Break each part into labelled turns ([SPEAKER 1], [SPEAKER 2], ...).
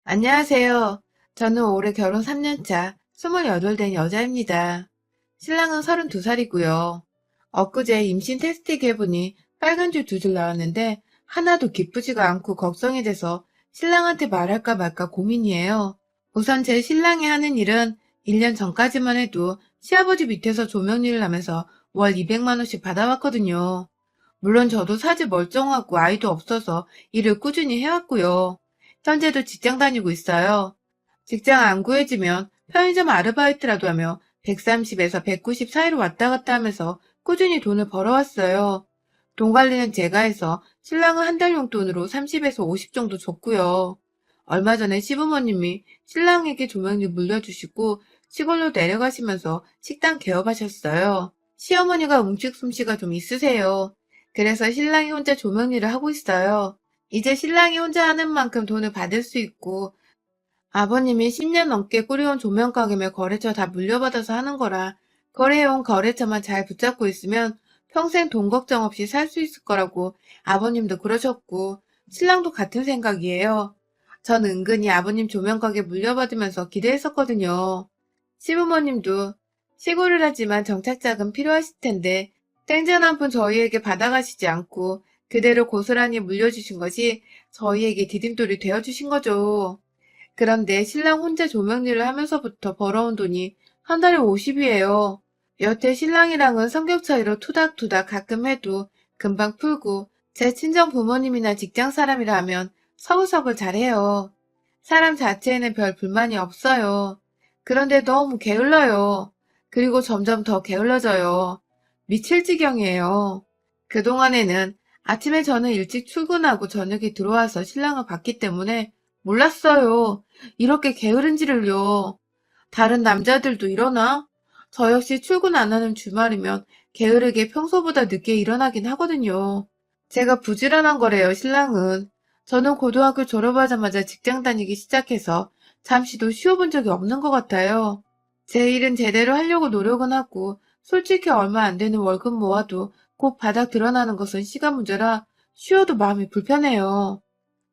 [SPEAKER 1] 안녕하세요. 저는 올해 결혼 3년차 28 된 여자입니다. 신랑은 32살이고요. 엊그제 임신 테스트 해보니 빨간 줄 2줄 나왔는데 하나도 기쁘지가 않고 걱정이 돼서 신랑한테 말할까 말까 고민이에요. 우선 제 신랑이 하는 일은 1년 전까지만 해도 시아버지 밑에서 조명 일을 하면서 월 200만 원씩 받아왔거든요. 물론 저도 사지 멀쩡하고 아이도 없어서 일을 꾸준히 해왔고요. 현재도 직장 다니고 있어요. 직장 안 구해지면 편의점 아르바이트라도 하며 130에서 190 사이로 왔다 갔다 하면서 꾸준히 돈을 벌어왔어요. 돈 관리는 제가 해서 신랑은 한 달 용돈으로 30에서 50 정도 줬고요. 얼마 전에 시부모님이 신랑에게 조명을 물려주시고 시골로 내려가시면서 식당 개업하셨어요. 시어머니가 움직 솜씨가 좀 있으세요. 그래서 신랑이 혼자 조명 일을 하고 있어요. 이제 신랑이 혼자 하는 만큼 돈을 받을 수 있고 아버님이 10년 넘게 꾸려온 조명가게며 거래처 다 물려받아서 하는 거라 거래해온 거래처만 잘 붙잡고 있으면 평생 돈 걱정 없이 살 수 있을 거라고 아버님도 그러셨고 신랑도 같은 생각이에요. 전 은근히 아버님 조명가게 물려받으면서 기대했었거든요. 시부모님도 시골을 하지만 정착자금 필요하실 텐데 땡전 한 푼 저희에게 받아가시지 않고 그대로 고스란히 물려주신 것이 저희에게 디딤돌이 되어주신 거죠. 그런데 신랑 혼자 조명일을 하면서부터 벌어온 돈이 한 달에 50이에요. 여태 신랑이랑은 성격 차이로 투닥투닥 가끔 해도 금방 풀고 제 친정 부모님이나 직장 사람이라 하면 서글서글 잘해요. 사람 자체에는 별 불만이 없어요. 그런데 너무 게을러요. 그리고 점점 더 게을러져요. 미칠 지경이에요. 그동안에는 아침에 저는 일찍 출근하고 저녁에 들어와서 신랑을 봤기 때문에 몰랐어요. 이렇게 게으른지를요. 다른 남자들도 일어나? 저 역시 출근 안 하는 주말이면 게으르게 평소보다 늦게 일어나긴 하거든요. 제가 부지런한 거래요, 신랑은. 저는 고등학교 졸업하자마자 직장 다니기 시작해서 잠시도 쉬어본 적이 없는 것 같아요. 제 일은 제대로 하려고 노력은 하고 솔직히 얼마 안 되는 월급 모아도 꼭 바닥 드러나는 것은 시간 문제라 쉬어도 마음이 불편해요.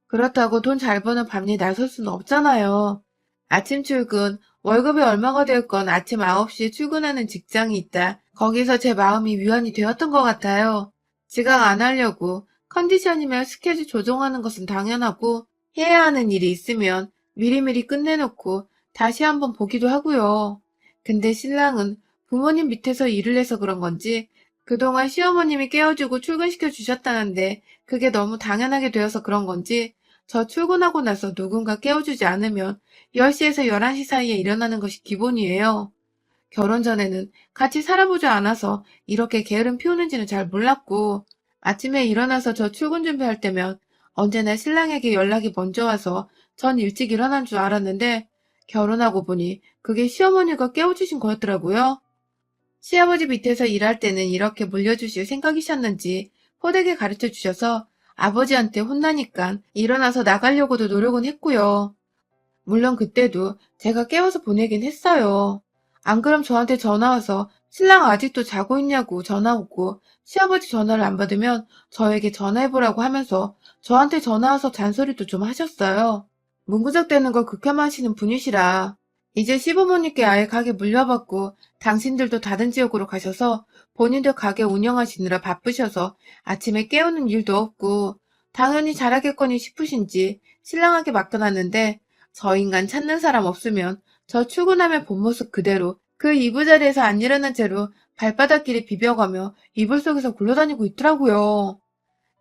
[SPEAKER 1] 그렇다고 돈 잘 버는 밤일 나설 수는 없잖아요. 아침 출근, 월급이 얼마가 될 건 아침 9시에 출근하는 직장이 있다. 거기서 제 마음이 위안이 되었던 것 같아요. 지각 안 하려고 컨디션이면 스케줄 조정하는 것은 당연하고 해야 하는 일이 있으면 미리미리 끝내놓고 다시 한번 보기도 하고요. 근데 신랑은 부모님 밑에서 일을 해서 그런 건지 그동안 시어머님이 깨워주고 출근시켜 주셨다는데 그게 너무 당연하게 되어서 그런 건지 저 출근하고 나서 누군가 깨워주지 않으면 10시에서 11시 사이에 일어나는 것이 기본이에요. 결혼 전에는 같이 살아보지 않아서 이렇게 게으름 피우는지는 잘 몰랐고 아침에 일어나서 저 출근 준비할 때면 언제나 신랑에게 연락이 먼저 와서 전 일찍 일어난 줄 알았는데 결혼하고 보니 그게 시어머니가 깨워주신 거였더라고요. 시아버지 밑에서 일할 때는 이렇게 물려주실 생각이셨는지 호되게 가르쳐 주셔서 아버지한테 혼나니까 일어나서 나가려고도 노력은 했고요. 물론 그때도 제가 깨워서 보내긴 했어요. 안 그럼 저한테 전화 와서 신랑 아직도 자고 있냐고 전화 오고 시아버지 전화를 안 받으면 저에게 전화해보라고 하면서 저한테 전화 와서 잔소리도 좀 하셨어요. 문구적대는 걸 극혐하시는 분이시라 이제 시부모님께 아예 가게 물려받고 당신들도 다른 지역으로 가셔서 본인들 가게 운영하시느라 바쁘셔서 아침에 깨우는 일도 없고 당연히 잘하겠거니 싶으신지 신랑에게 맡겨놨는데 저 인간 찾는 사람 없으면 저 출근하면 본 모습 그대로 그 이부자리에서 안 일어난 채로 발바닥끼리 비벼가며 이불 속에서 굴러다니고 있더라고요.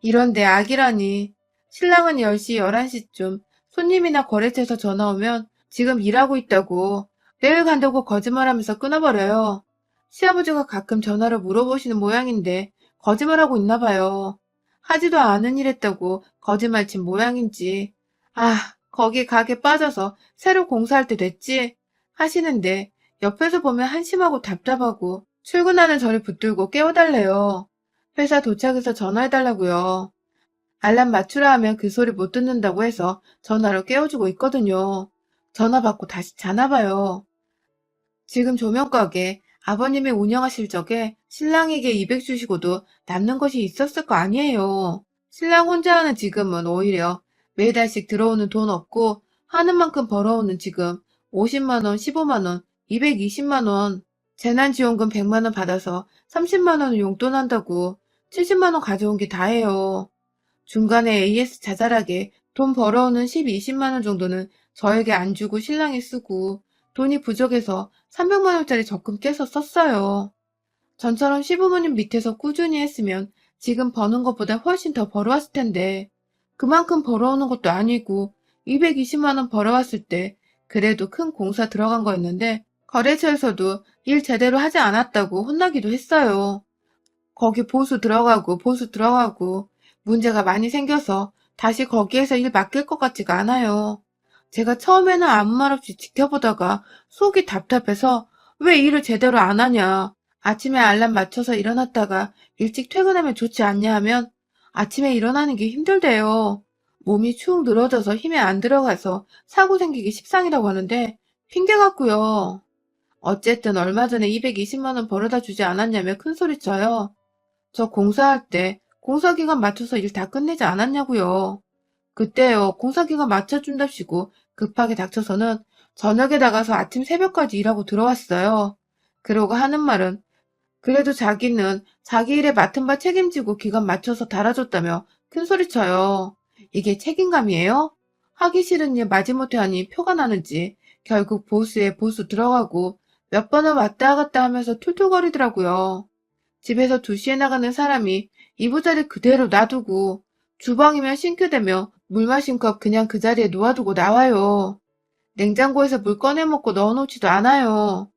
[SPEAKER 1] 이런데 악이라니. 신랑은 10시, 11시쯤 손님이나 거래처에서 전화 오면 지금 일하고 있다고 내일 간다고 거짓말하면서 끊어버려요. 시아버지가 가끔 전화로 물어보시는 모양인데 거짓말하고 있나 봐요. 하지도 않은 일 했다고 거짓말 친 모양인지. 아, 거기 가게 빠져서 새로 공사할 때 됐지? 하시는데 옆에서 보면 한심하고 답답하고 출근하는 저를 붙들고 깨워달래요. 회사 도착해서 전화해달라고요. 알람 맞추라 하면 그 소리 못 듣는다고 해서 전화로 깨워주고 있거든요. 전화 받고 다시 자나 봐요. 지금 조명가게 아버님이 운영하실 적에 신랑에게 200 주시고도 남는 것이 있었을 거 아니에요. 신랑 혼자 하는 지금은 오히려 매달씩 들어오는 돈 없고 하는 만큼 벌어오는 지금 50만 원, 15만 원, 220만 원, 재난지원금 100만 원 받아서 30만 원을 용돈한다고 70만 원 가져온 게 다예요. 중간에 AS 자잘하게 돈 벌어오는 10, 20만 원 정도는 저에게 안 주고 신랑이 쓰고 돈이 부족해서 300만 원짜리 적금 깨서 썼어요. 전처럼 시부모님 밑에서 꾸준히 했으면 지금 버는 것보다 훨씬 더 벌어왔을 텐데 그만큼 벌어오는 것도 아니고 220만 원 벌어왔을 때 그래도 큰 공사 들어간 거였는데 거래처에서도 일 제대로 하지 않았다고 혼나기도 했어요. 거기 보수 들어가고 문제가 많이 생겨서 다시 거기에서 일 맡길 것 같지가 않아요. 제가 처음에는 아무 말 없이 지켜보다가 속이 답답해서 왜 일을 제대로 안 하냐. 아침에 알람 맞춰서 일어났다가 일찍 퇴근하면 좋지 않냐 하면 아침에 일어나는 게 힘들대요. 몸이 축 늘어져서 힘이 안 들어가서 사고 생기기 십상이라고 하는데 핑계 같고요. 어쨌든 얼마 전에 220만 원 벌어다 주지 않았냐며 큰소리쳐요. 저 공사할 때 공사기간 맞춰서 일 다 끝내지 않았냐고요. 그때요, 공사기간 맞춰준답시고 급하게 닥쳐서는 저녁에 나가서 아침 새벽까지 일하고 들어왔어요. 그러고 하는 말은 그래도 자기는 자기 일에 맡은 바 책임지고 기간 맞춰서 달아줬다며 큰소리쳐요. 이게 책임감이에요? 하기 싫은 일 마지못해 하니 표가 나는지 결국 보수에 보수 들어가고 몇 번을 왔다 갔다 하면서 툴툴거리더라고요. 집에서 2시에 나가는 사람이 이부자리 그대로 놔두고 주방이면 싱크대며 물 마신 컵 그냥 그 자리에 놓아두고 나와요. 냉장고에서 물 꺼내 먹고 넣어놓지도 않아요.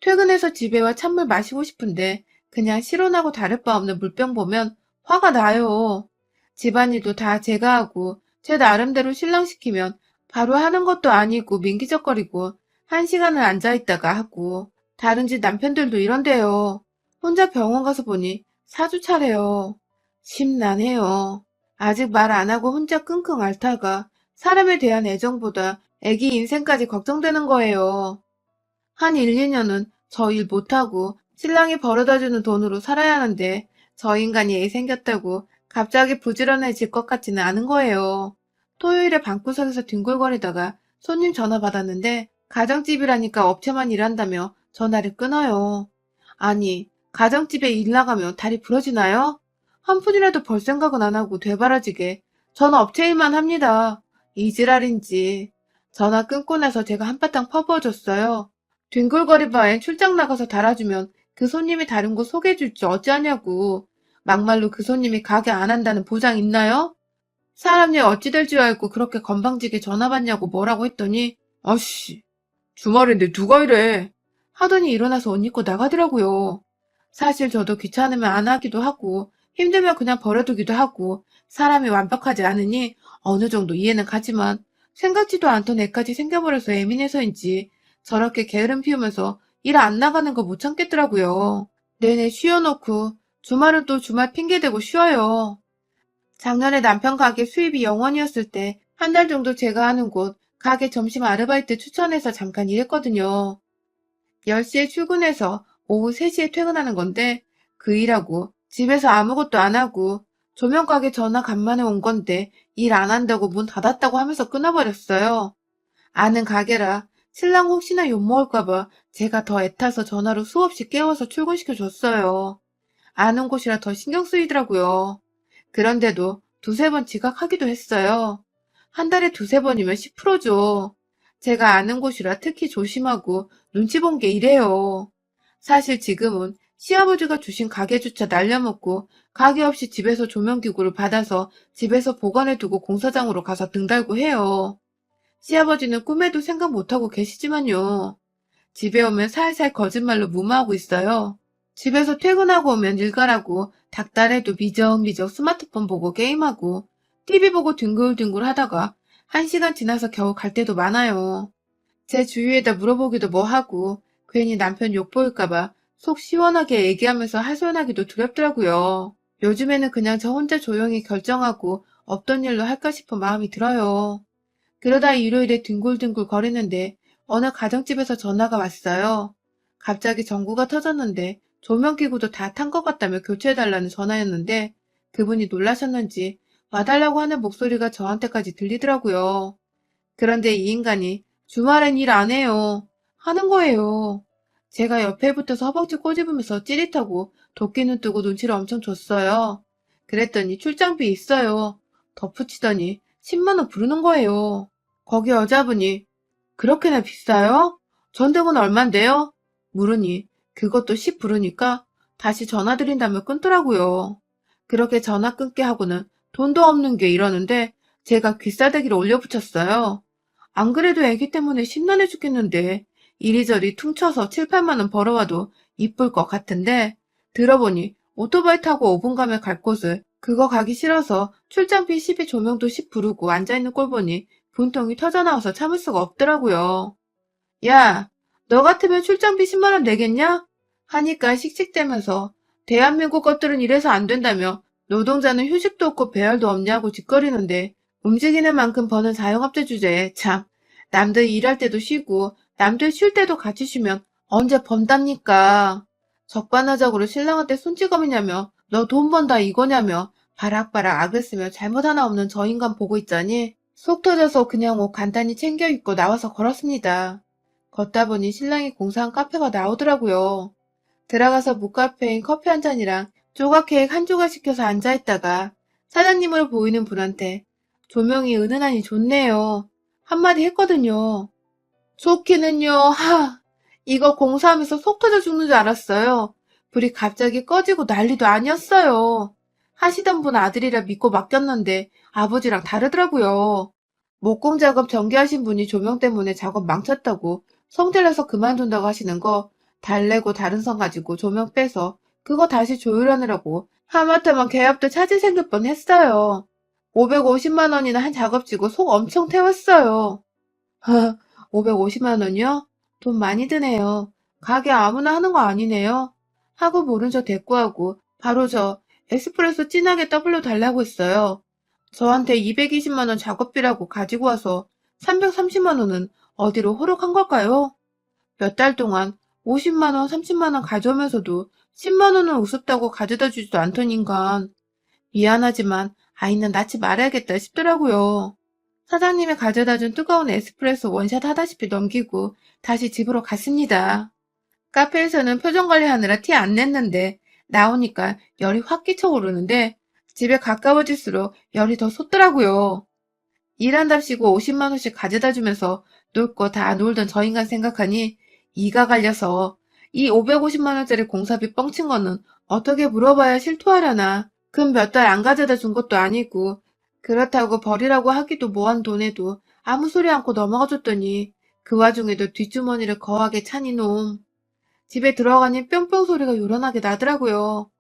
[SPEAKER 1] 퇴근해서 집에 와 찬물 마시고 싶은데 그냥 실온하고 다를 바 없는 물병 보면 화가 나요. 집안일도 다 제가 하고 제 나름대로 신랑시키면 바로 하는 것도 아니고 민기적거리고 1시간을 앉아있다가 하고 다른 집 남편들도 이런데요. 혼자 병원 가서 보니 사주 차래요. 심란해요. 아직 말 안 하고 혼자 끙끙 앓다가 사람에 대한 애정보다 애기 인생까지 걱정되는 거예요. 한 1, 2년은 저 일 못하고 신랑이 벌어다주는 돈으로 살아야 하는데 저 인간이 애 생겼다고 갑자기 부지런해질 것 같지는 않은 거예요. 토요일에 방구석에서 뒹굴거리다가 손님 전화 받았는데 가정집이라니까 업체만 일한다며 전화를 끊어요. 아니, 가정집에 일 나가면 다리 부러지나요? 한 푼이라도 벌 생각은 안 하고 되바라지게 전 업체 일만 합니다. 이 지랄인지. 전화 끊고 나서 제가 한바탕 퍼부어줬어요. 뒹굴거릴 바엔 출장 나가서 달아주면 그 손님이 다른 곳 소개해줄지 어찌하냐고. 막말로 그 손님이 가게 안 한다는 보장 있나요? 사람 일 어찌 될 줄 알고 그렇게 건방지게 전화 받냐고 뭐라고 했더니 아씨 주말인데 누가 이래 하더니 일어나서 옷 입고 나가더라고요. 사실 저도 귀찮으면 안 하기도 하고 힘들면 그냥 버려두기도 하고 사람이 완벽하지 않으니 어느 정도 이해는 가지만 생각지도 않던 애까지 생겨버려서 예민해서인지 저렇게 게으름 피우면서 일 안 나가는 거 못 참겠더라고요. 내내 쉬어놓고 주말은 또 주말 핑계대고 쉬어요. 작년에 남편 가게 수입이 0원이었을 때 한 달 정도 제가 하는 곳 가게 점심 아르바이트 추천해서 잠깐 일했거든요. 10시에 출근해서 오후 3시에 퇴근하는 건데 그 일하고 집에서 아무것도 안 하고 조명가게 전화 간만에 온 건데 일 안 한다고 문 닫았다고 하면서 끊어버렸어요. 아는 가게라 신랑 혹시나 욕먹을까봐 제가 더 애타서 전화로 수없이 깨워서 출근시켜줬어요. 아는 곳이라 더 신경 쓰이더라고요. 그런데도 2~3번 지각하기도 했어요. 한 달에 2~3번이면 10%죠. 제가 아는 곳이라 특히 조심하고 눈치 본 게 이래요. 사실 지금은 시아버지가 주신 가게주차 날려먹고 가게 없이 집에서 조명기구를 받아서 집에서 보관해두고 공사장으로 가서 등 달고 해요. 시아버지는 꿈에도 생각 못하고 계시지만요. 집에 오면 살살 거짓말로 무마하고 있어요. 집에서 퇴근하고 오면 일 가라고 닭달해도 미적미적 스마트폰 보고 게임하고 TV 보고 뒹굴뒹굴 하다가 1시간 지나서 겨우 갈 때도 많아요. 제 주위에다 물어보기도 뭐하고 괜히 남편 욕보일까봐 속 시원하게 얘기하면서 하소연하기도 두렵더라고요. 요즘에는 그냥 저 혼자 조용히 결정하고 없던 일로 할까 싶은 마음이 들어요. 그러다 일요일에 뒹굴뒹굴 거리는데 어느 가정집에서 전화가 왔어요. 갑자기 전구가 터졌는데 조명기구도 다 탄 것 같다며 교체해달라는 전화였는데 그분이 놀라셨는지 와달라고 하는 목소리가 저한테까지 들리더라고요. 그런데 이 인간이 주말엔 일 안 해요. 하는 거예요. 제가 옆에 붙어서 허벅지 꼬집으면서 찌릿하고 도끼는 뜨고 눈치를 엄청 줬어요. 그랬더니 출장비 있어요. 덧붙이더니 10만 원 부르는 거예요. 거기 여자분이 그렇게나 비싸요? 전등은 얼만데요? 물으니 그것도 10 부르니까 다시 전화 드린다며 끊더라고요. 그렇게 전화 끊게 하고는 돈도 없는 게 이러는데 제가 귀싸대기를 올려붙였어요. 안 그래도 애기 때문에 심란해 죽겠는데 이리저리 퉁쳐서 7, 8만 원 벌어와도 이쁠 것 같은데 들어보니 오토바이 타고 5분 가면 갈 곳을 그거 가기 싫어서 출장비 10에 조명도 10 부르고 앉아있는 꼴 보니 분통이 터져나와서 참을 수가 없더라고요. 야, 너 같으면 출장비 10만 원 내겠냐? 하니까 씩씩대면서 대한민국 것들은 이래서 안 된다며 노동자는 휴식도 없고 배열도 없냐고 짓거리는데 움직이는 만큼 버는 자영업자 주제에 참 남들 일할 때도 쉬고 남들 쉴 때도 같이 쉬면 언제 번답니까? 적반하장으로 신랑한테 손찌검이냐며 너 돈 번다 이거냐며 바락바락 악을 쓰며 잘못 하나 없는 저 인간 보고 있자니 속 터져서 그냥 옷 간단히 챙겨 입고 나와서 걸었습니다. 걷다 보니 신랑이 공사한 카페가 나오더라고요. 들어가서 묵카페인 커피 한 잔이랑 조각 케이크 한 조각 시켜서 앉아있다가 사장님으로 보이는 분한테 조명이 은은하니 좋네요. 한마디 했거든요. 좋기는요, 이거 공사하면서 속 터져 죽는 줄 알았어요. 불이 갑자기 꺼지고 난리도 아니었어요. 하시던 분 아들이라 믿고 맡겼는데 아버지랑 다르더라고요. 목공 작업 전개하신 분이 조명 때문에 작업 망쳤다고 성질내서 그만둔다고 하시는 거 달래고 다른 선 가지고 조명 빼서 그거 다시 조율하느라고 하마터면 계약도 차질 생길 뻔했어요. 550만 원이나 한 작업치고 속 엄청 태웠어요. 550만 원이요? 돈 많이 드네요. 가게 아무나 하는 거 아니네요. 하고 모른 척 대꾸하고 바로 저 에스프레소 진하게 더블로 달라고 했어요. 저한테 220만 원 작업비라고 가지고 와서 330만 원은 어디로 호록한 걸까요? 몇 달 동안 50만 원, 30만 원 가져오면서도 10만 원은 우습다고 가져다 주지도 않던 인간. 미안하지만 아이는 낳지 말아야겠다 싶더라고요. 사장님이 가져다 준 뜨거운 에스프레소 원샷 하다시피 넘기고 다시 집으로 갔습니다. 카페에서는 표정 관리하느라 티 안 냈는데 나오니까 열이 확 끼쳐오르는데 집에 가까워질수록 열이 더 솟더라고요. 일한답시고 50만 원씩 가져다 주면서 놀 거 다 놀던 저 인간 생각하니 이가 갈려서 이 550만 원짜리 공사비 뻥친 거는 어떻게 물어봐야 실토하려나. 금 몇 달 안 가져다 준 것도 아니고 그렇다고 버리라고 하기도 뭐한 돈에도 아무 소리 않고 넘어가 줬더니 그 와중에도 뒷주머니를 거하게 찬 이놈. 집에 들어가니 뿅뿅 소리가 요란하게 나더라고요.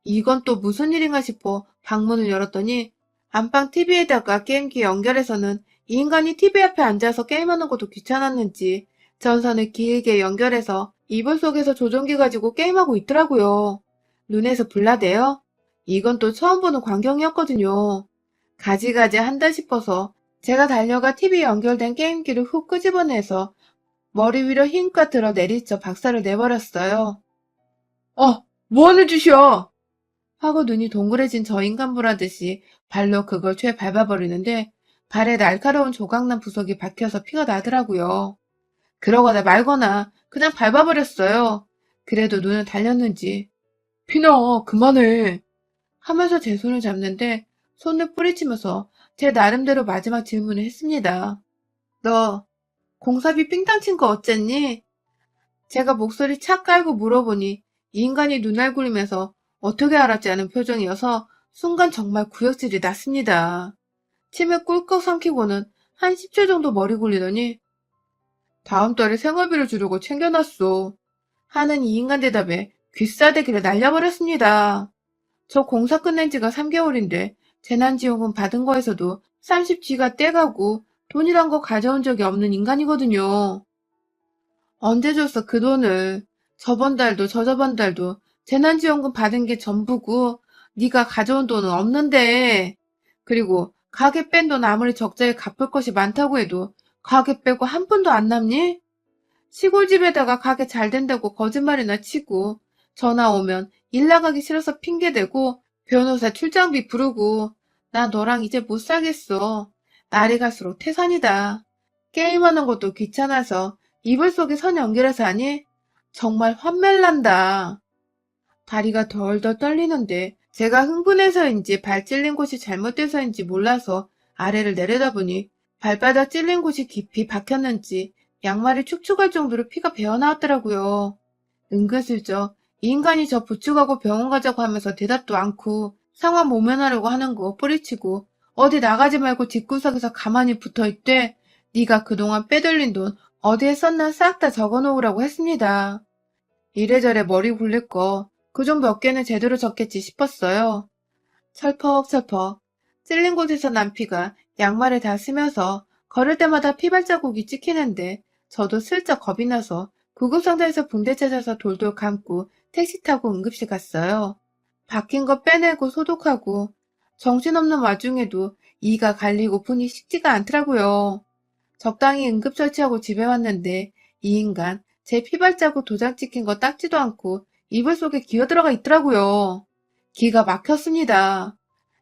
[SPEAKER 1] 이건 또 무슨 일인가 싶어 방문을 열었더니 안방 TV에다가 게임기 연결해서는 이 인간이 TV 앞에 앉아서 게임하는 것도 귀찮았는지 전선을 길게 연결해서 이불 속에서 조종기 가지고 게임하고 있더라고요. 눈에서 불나대요? 이건 또 처음 보는 광경이었거든요. 가지가지 한다 싶어서 제가 달려가 TV 연결된 게임기를 훅 끄집어내서 머리 위로 힘껏 들어 내리쳐 박살을 내버렸어요. 뭐하는 짓이야? 하고 눈이 동그래진 저 인간 보라듯이 발로 그걸 죄 밟아버리는데 발에 날카로운 조각난 부속이 박혀서 피가 나더라고요. 그러거나 말거나 그냥 밟아버렸어요. 그래도 눈은 달렸는지 피나 그만해 하면서 제 손을 잡는데 손을 뿌리치면서 제 나름대로 마지막 질문을 했습니다. 너 공사비 삥땅 친 거 어쨌니? 제가 목소리 착 깔고 물어보니 이 인간이 눈알 굴리면서 어떻게 알았지 하는 표정이어서 순간 정말 구역질이 났습니다. 침을 꿀꺽 삼키고는 한 10초 정도 머리 굴리더니 다음 달에 생활비를 주려고 챙겨놨어 하는 이 인간 대답에 귀싸대기를 날려버렸습니다. 저 공사 끝낸 지가 3개월인데 재난지원금 받은 거에서도 30G가 떼가고 돈이란 거 가져온 적이 없는 인간이거든요. 언제 줬어 그 돈을. 저번 달도 저저번 달도 재난지원금 받은 게 전부고 네가 가져온 돈은 없는데. 그리고 가게 뺀 돈 아무리 적자에 갚을 것이 많다고 해도 가게 빼고 한 푼도 안 남니? 시골집에다가 가게 잘 된다고 거짓말이나 치고 전화 오면 일 나가기 싫어서 핑계대고 변호사 출장비 부르고 나 너랑 이제 못 살겠어. 날이 갈수록 태산이다. 게임하는 것도 귀찮아서 이불 속에 선 연결해서 하니 정말 환멸난다. 다리가 덜덜 떨리는데 제가 흥분해서인지 발 찔린 곳이 잘못돼서인지 몰라서 아래를 내려다보니 발바닥 찔린 곳이 깊이 박혔는지 양말이 축축할 정도로 피가 배어나왔더라고요. 은근슬쩍 이 인간이 저 부축하고 병원 가자고 하면서 대답도 않고 상황 모면하려고 하는 거 뿌리치고 어디 나가지 말고 뒷구석에서 가만히 붙어있대. 네가 그동안 빼돌린 돈 어디에 썼나 싹 다 적어놓으라고 했습니다. 이래저래 머리 굴릴 거 그 중 몇 개는 제대로 적겠지 싶었어요. 철퍽철퍽 찔린 곳에서 난 피가 양말에 다 스며서 걸을 때마다 피발자국이 찍히는데 저도 슬쩍 겁이 나서 구급상자에서 붕대 찾아서 돌돌 감고 택시 타고 응급실 갔어요. 박힌 거 빼내고 소독하고 정신없는 와중에도 이가 갈리고 분이 식지가 않더라고요. 적당히 응급 처치하고 집에 왔는데 이 인간 제 피발자국 도장 찍힌 거 닦지도 않고 이불 속에 기어들어가 있더라고요. 기가 막혔습니다.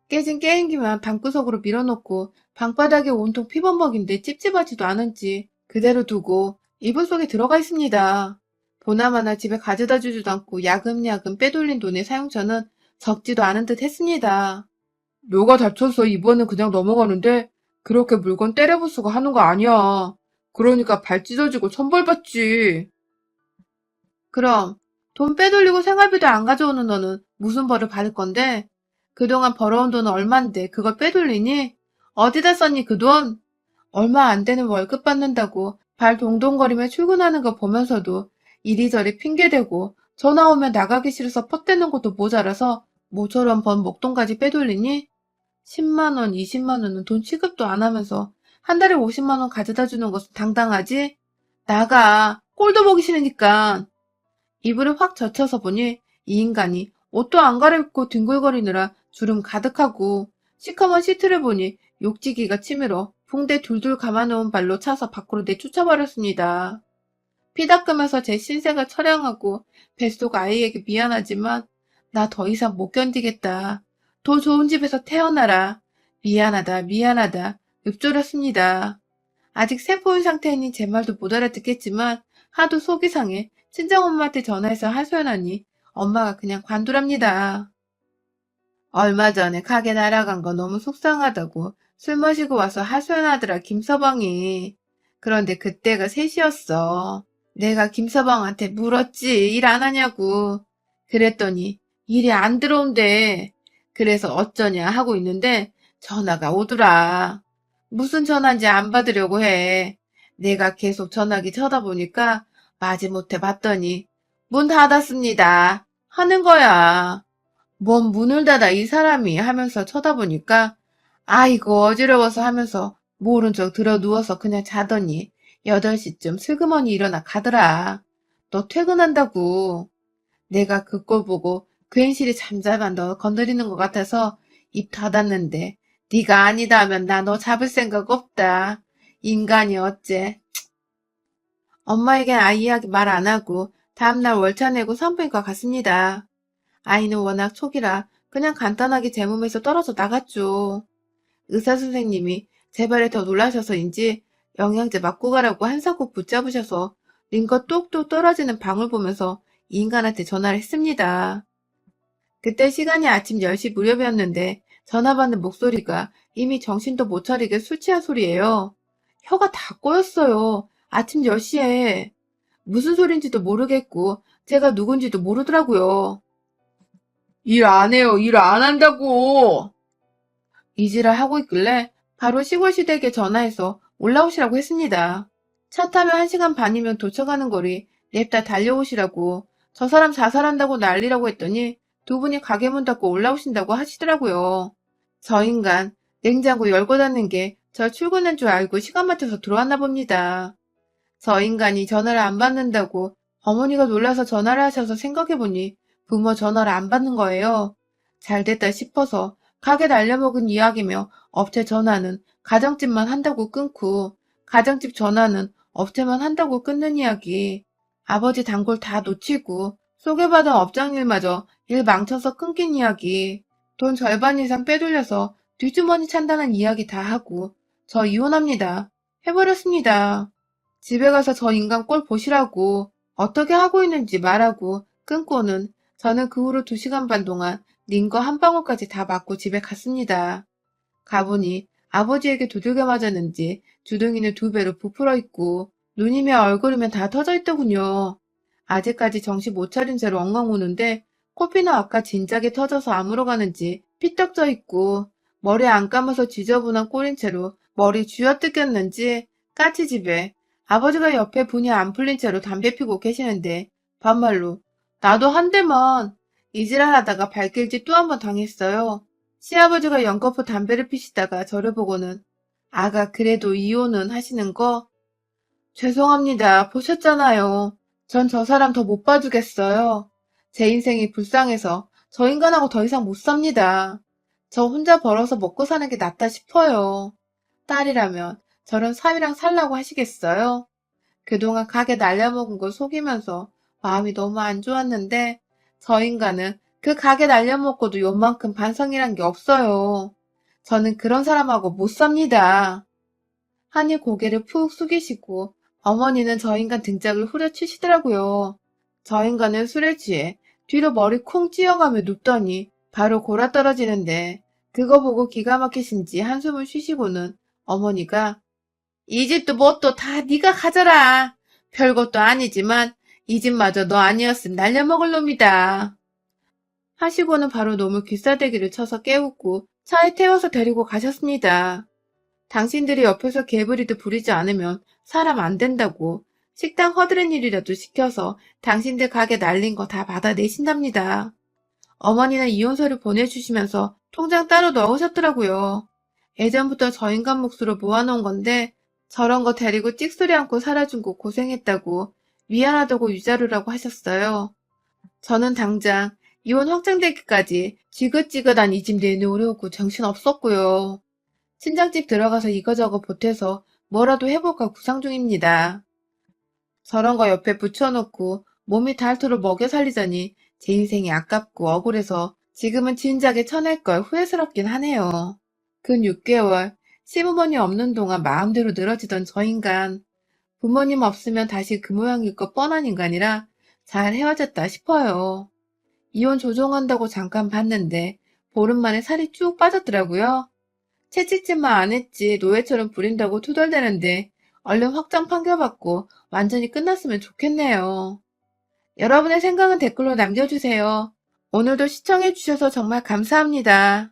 [SPEAKER 1] 깨진 게임기만 방구석으로 밀어놓고 방바닥에 온통 피범벅인데 찝찝하지도 않은지 그대로 두고 이불 속에 들어가 있습니다. 보나마나 집에 가져다 주지도 않고 야금야금 빼돌린 돈의 사용처는 적지도 않은 듯 했습니다. 묘가 다쳐서 이번엔 그냥 넘어가는데 그렇게 물건 때려부수고 하는 거 아니야. 그러니까 발 찢어지고 천벌받지. 그럼 돈 빼돌리고 생활비도 안 가져오는 너는 무슨 벌을 받을 건데? 그동안 벌어온 돈은 얼만데 그걸 빼돌리니? 어디다 썼니 그 돈? 얼마 안 되는 월급 받는다고 발 동동거리며 출근하는 거 보면서도 이리저리 핑계대고 전화 오면 나가기 싫어서 퍼대는 것도 모자라서 모처럼 번 목돈까지 빼돌리니? 10만 원, 20만 원은 돈 취급도 안 하면서 한 달에 50만 원 가져다 주는 것은 당당하지? 나가. 꼴도 보기 싫으니까. 이불을 확 젖혀서 보니 이 인간이 옷도 안 갈아입고 뒹굴거리느라 주름 가득하고 시커먼 시트를 보니 욕지기가 치밀어 붕대 둘둘 감아놓은 발로 차서 밖으로 내쫓아버렸습니다. 피 닦으면서 제 신생을 처량하고 뱃속 아이에게 미안하지만 나 더 이상 못 견디겠다. 더 좋은 집에서 태어나라. 미안하다 미안하다 읊조렸습니다. 아직 세포인 상태이니 제 말도 못 알아듣겠지만 하도 속이 상해 친정엄마한테 전화해서 하소연하니 엄마가 그냥 관두랍니다. 얼마 전에 가게 날아간 거 너무 속상하다고 술 마시고 와서 하소연하더라 김서방이. 그런데 그때가 3시였어. 내가 김서방한테 물었지 일 안 하냐고. 그랬더니 일이 안 들어온대. 그래서 어쩌냐 하고 있는데 전화가 오더라. 무슨 전화인지 안 받으려고 해. 내가 계속 전화기 쳐다보니까 마지못해 봤더니 문 닫았습니다 하는 거야. 뭔 문을 닫아 이 사람이 하면서 쳐다보니까 아이고 어지러워서 하면서 모른 척 들어 누워서 그냥 자더니 8시쯤 슬그머니 일어나 가더라. 너 퇴근한다고. 내가 그 꼴 보고 괜시리 잠잠한 너 건드리는 것 같아서 입 닫았는데 네가 아니다 하면 나 너 잡을 생각 없다. 인간이 어째. 엄마에겐 아이 이야기 말 안 하고 다음날 월차 내고 산부인과 갔습니다. 아이는 워낙 초기라 그냥 간단하게 제 몸에서 떨어져 나갔죠. 의사 선생님이 제 발에 더 놀라셔서인지 영양제 맞고 가라고 한사코 붙잡으셔서 링거 똑똑 떨어지는 방울 보면서 이 인간한테 전화를 했습니다. 그때 시간이 아침 10시 무렵이었는데 전화 받는 목소리가 이미 정신도 못 차리게 술 취한 소리예요. 혀가 다 꼬였어요. 아침 10시에. 무슨 소린지도 모르겠고 제가 누군지도 모르더라고요. 일 안 해요. 일 안 한다고. 이지랄 하고 있길래 바로 시골시댁에 전화해서 올라오시라고 했습니다. 차 타면 1시간 반이면 도착하는 거리 냅다 달려오시라고 저 사람 자살한다고 난리라고 했더니 두 분이 가게 문 닫고 올라오신다고 하시더라고요. 저 인간 냉장고 열고 닫는 게 저 출근한 줄 알고 시간 맞춰서 들어왔나 봅니다. 저 인간이 전화를 안 받는다고 어머니가 놀라서 전화를 하셔서 생각해보니 부모 전화를 안 받는 거예요. 잘됐다 싶어서 가게 날려먹은 이야기며 업체 전화는 가정집만 한다고 끊고 가정집 전화는 업체만 한다고 끊는 이야기. 아버지 단골 다 놓치고 소개받은 업장일마저 일 망쳐서 끊긴 이야기. 돈 절반 이상 빼돌려서 뒷주머니 찬다는 이야기 다 하고 저 이혼합니다. 해버렸습니다. 집에 가서 저 인간 꼴 보시라고 어떻게 하고 있는지 말하고 끊고는 저는 그 후로 2시간 반 동안 링거 한 방울까지 다 맞고 집에 갔습니다. 가보니 아버지에게 두들겨 맞았는지 주둥이는 2배로 부풀어 있고 눈이며 얼굴이면 다 터져 있더군요. 아직까지 정신 못 차린 채로 엉엉 우는데 코피는 아까 진작에 터져서 아무러 가는지 피떡져 있고 머리 안 감아서 지저분한 꼴인 채로 머리 쥐어뜯겼는지 까치집에 아버지가 옆에 분이 안 풀린 채로 담배 피고 계시는데 반말로 나도 한 대만 이지랄하다가 발길질 또 한 번 당했어요. 시아버지가 연거푸 담배를 피시다가 저를 보고는 아가 그래도 이혼은 하시는 거? 죄송합니다. 보셨잖아요. 전 저 사람 더 못 봐주겠어요. 제 인생이 불쌍해서 저 인간하고 더 이상 못 삽니다. 저 혼자 벌어서 먹고 사는 게 낫다 싶어요. 딸이라면 저런 사위랑 살라고 하시겠어요? 그동안 가게 날려먹은 거 속이면서 마음이 너무 안 좋았는데 저 인간은 그 가게 날려먹고도 요만큼 반성이란 게 없어요. 저는 그런 사람하고 못 삽니다. 하니 고개를 푹 숙이시고 어머니는 저 인간 등짝을 후려치시더라고요. 저 인간은 술에 취해 뒤로 머리 쿵 찧어가며 눕더니 바로 골아떨어지는데 그거 보고 기가 막히신지 한숨을 쉬시고는 어머니가 이 집도 뭣도 다 네가 가져라. 별것도 아니지만 이 집마저 너 아니었음 날려먹을 놈이다. 하시고는 바로 놈을 귀싸대기를 쳐서 깨우고 차에 태워서 데리고 가셨습니다. 당신들이 옆에서 개부리도 부리지 않으면 사람 안 된다고 식당 허드렛 일이라도 시켜서 당신들 가게 날린 거 다 받아내신답니다. 어머니는 이혼서를 보내주시면서 통장 따로 넣으셨더라고요. 예전부터 저 인간 몫으로 모아놓은 건데 저런 거 데리고 찍소리 않고 살아준 거 고생했다고 미안하다고 유자루라고 하셨어요. 저는 당장 이혼 확정되기까지 지긋지긋한 이 집 내놓으려고 정신없었고요. 친정집 들어가서 이거저거 보태서 뭐라도 해볼까 구상 중입니다. 저런 거 옆에 붙여놓고 몸이 닳도록 먹여 살리자니 제 인생이 아깝고 억울해서 지금은 진작에 쳐낼 걸 후회스럽긴 하네요. 근 6개월 시부모님 없는 동안 마음대로 늘어지던 저 인간 부모님 없으면 다시 그 모양일 것 뻔한 인간이라 잘 헤어졌다 싶어요. 이혼 조정한다고 잠깐 봤는데 보름 만에 살이 쭉 빠졌더라고요. 채찍질만 안 했지 노예처럼 부린다고 투덜대는데 얼른 확정 판결받고 완전히 끝났으면 좋겠네요. 여러분의 생각은 댓글로 남겨주세요. 오늘도 시청해주셔서 정말 감사합니다.